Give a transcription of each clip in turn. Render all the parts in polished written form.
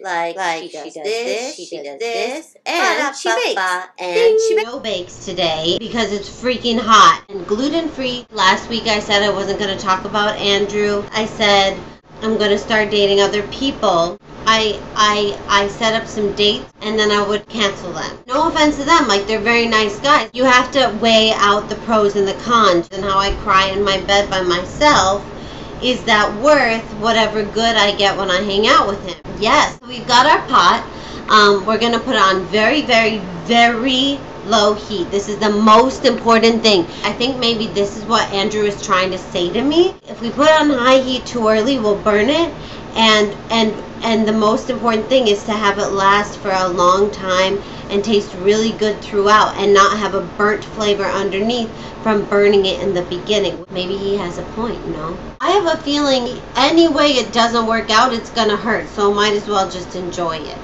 Like she does this, she does this, and she bakes. No bakes today because it's freaking hot. And gluten-free, last week I said I wasn't going to talk about Andrew. I said I'm going to start dating other people. I set up some dates and then I would cancel them. No offense to them, like they're very nice guys. You have to weigh out the pros and the cons. And how I cry in my bed by myself, is that worth whatever good I get when I hang out with him? Yes, we've got our pot. We're going to put it on very, very, very low heat. This is the most important thing. I think maybe this is what Andrew is trying to say to me. If we put it on high heat too early, we'll burn it. And the most important thing is to have it last for a long time and taste really good throughout and not have a burnt flavor underneath from burning it in the beginning. Maybe he has a point, you know? I have a feeling any way it doesn't work out, it's gonna hurt, so might as well just enjoy it.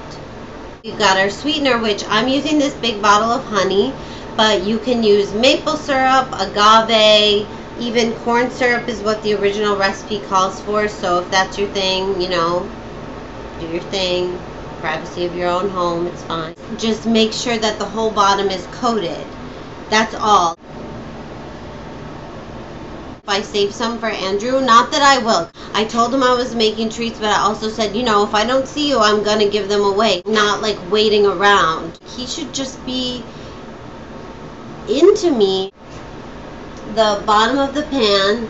We've got our sweetener, which I'm using this big bottle of honey, but you can use maple syrup, agave, even corn syrup is what the original recipe calls for, so if that's your thing, you know, do your thing. Privacy of your own home, it's fine. Just make sure that the whole bottom is coated. That's all. If I save some for Andrew, not that I will. I told him I was making treats, but I also said, you know, if I don't see you, I'm gonna give them away. Not like waiting around. He should just be into me. The bottom of the pan,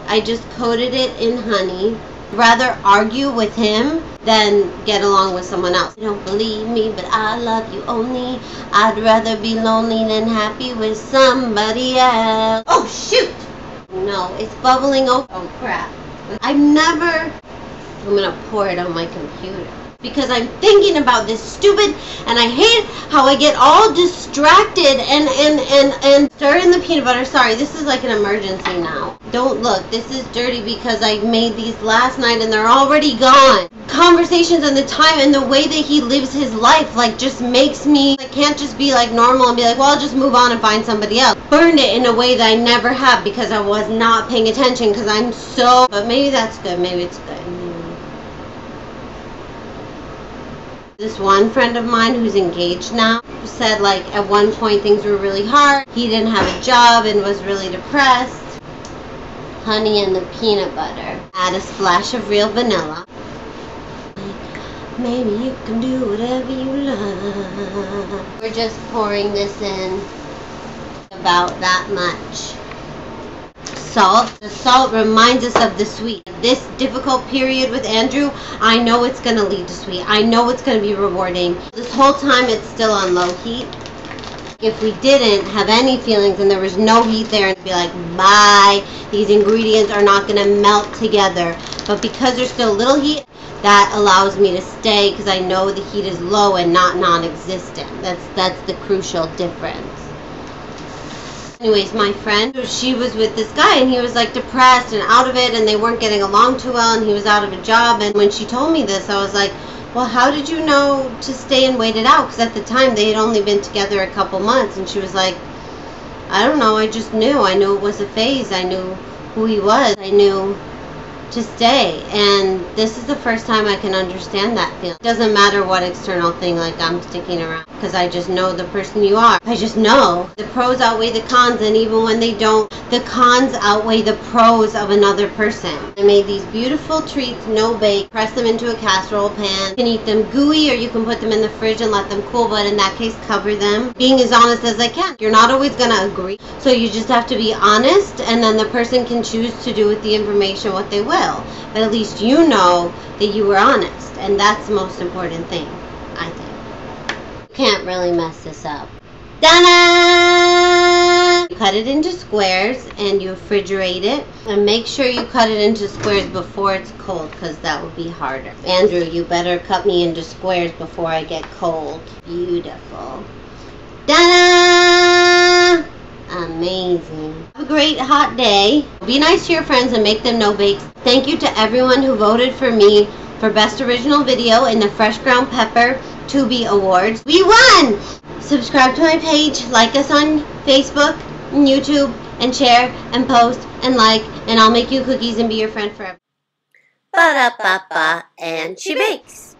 I just coated it in honey. Rather argue with him than get along with someone else. You don't believe me, but I love you only. I'd rather be lonely than happy with somebody else. Oh, shoot! No, it's bubbling over. Oh, crap. I'm gonna pour it on my computer. Because I'm thinking about this stupid, and I hate how I get all distracted and stir in the peanut butter. Sorry, this is like an emergency now. Don't look, this is dirty because I made these last night and they're already gone. Conversations and the time and the way that he lives his life like just makes me, I can't just be like normal and be like, well, I'll just move on and find somebody else. Burned it in a way that I never have because I was not paying attention because I'm so, but maybe that's good, maybe it's good. This one friend of mine who's engaged now said like at one point things were really hard. He didn't have a job and was really depressed. Honey and the peanut butter. Add a splash of real vanilla. Maybe you can do whatever you love. We're just pouring this in about that much. Salt. The salt reminds us of the sweet. This difficult period with Andrew, I know it's going to lead to sweet. I know it's going to be rewarding. This whole time it's still on low heat. If we didn't have any feelings and there was no heat there, and be like, bye, these ingredients are not going to melt together. But because there's still a little heat, that allows me to stay because I know the heat is low and not non-existent. That's the crucial difference. Anyways, my friend, she was with this guy and he was like depressed and out of it and they weren't getting along too well and he was out of a job. And when she told me this, I was like, well, how did you know to stay and wait it out? Because at the time they had only been together a couple months. And she was like, I don't know, I just knew. I knew it was a phase. I knew who he was. I knew to stay. And this is the first time I can understand that feeling. It doesn't matter what external thing like I'm sticking around because I just know the person you are. I just know the pros outweigh the cons, and even when they don't, the cons outweigh the pros of another person. I made these beautiful treats, no bake, press them into a casserole pan. You can eat them gooey or you can put them in the fridge and let them cool, but in that case cover them. Being as honest as I can. You're not always gonna agree, so you just have to be honest, and then the person can choose to do with the information what they will. But at least you know that you were honest, and that's the most important thing, I think. You can't really mess this up. Ta-da! You cut it into squares and you refrigerate it, and make sure you cut it into squares before it's cold because that would be harder. Andrew, you better cut me into squares before I get cold. Beautiful. Ta-da! Amazing. Have a great hot day. Be nice to your friends and make them no bakes. Thank you to everyone who voted for me for Best Original Video in the Fresh Ground Pepper Tubi Awards. We won! Subscribe to my page, like us on Facebook and YouTube, and share and post and like, and I'll make you cookies and be your friend forever. Ba-da-ba-ba, and she bakes.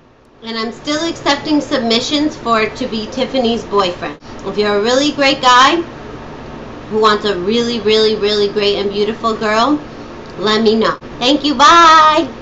And I'm still accepting submissions for it to be Tiffany's boyfriend. If you're a really great guy who wants a really, really, really great and beautiful girl, let me know. Thank you. Bye.